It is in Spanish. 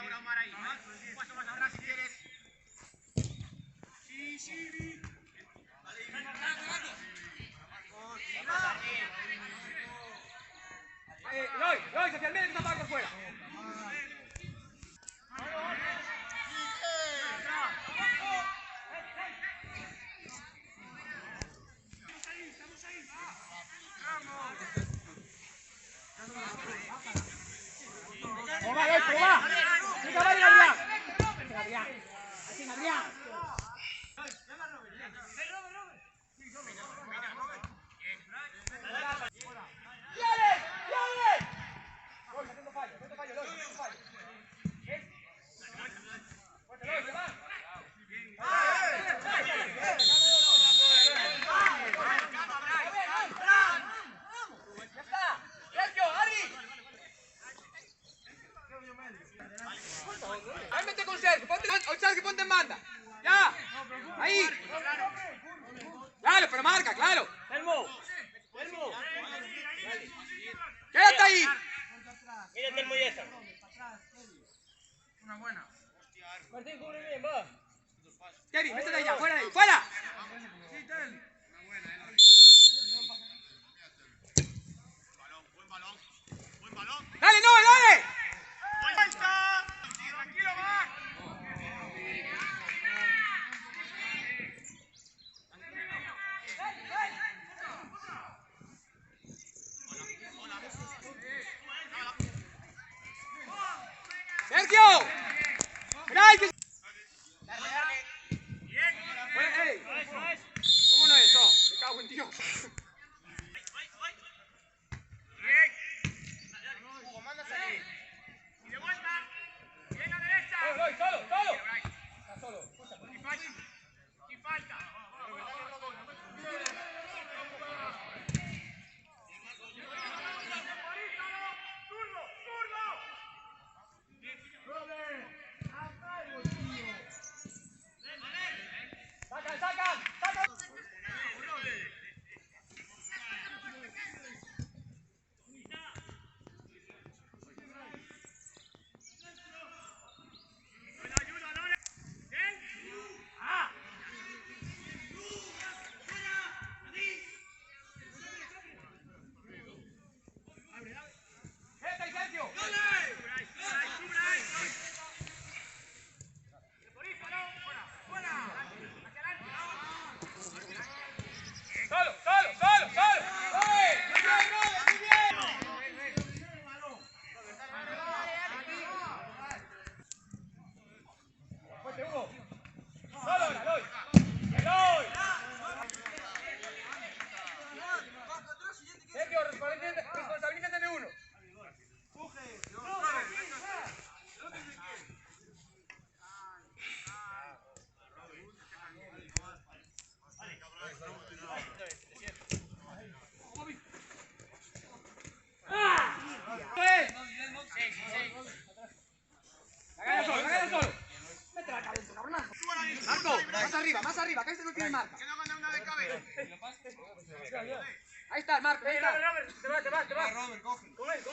ahora Omar ahí. Un paso más atrás si quieres. Sí, sí, Loy, hacia el medio que está por fuera. ¡Proba, Loy, proba! ¡Sí que va a ir Adrián! ¡Así, Adrián! Cálmate con Sergio, ponte en banda. Ya, ahí. Claro, pero marca, claro. Elmo. Quédate ahí. Mírate el Molleza. Una buena. Martín, cubre bien, va. Kevin, métete ahí ya, fuera de ahí, fuera. Dale, no, dale. ¡Vuelta! Tranquilo, va. Sergio. Mirá, que... Ey. ¿Cómo no es eso? Me cago en Dios. Hugo, manda a salir. Y de vuelta. Bien a derecha. Solo. Está solo. Y falta. ¡Sacan! Responsabilízate de uno. La solo. Mete la cabeza, cabronazo. Marco, más arriba, que este no tiene marca. Que no gana una de cabeza. Ahí está el Marco, ahí está. Te va. Robert, coge. Con él.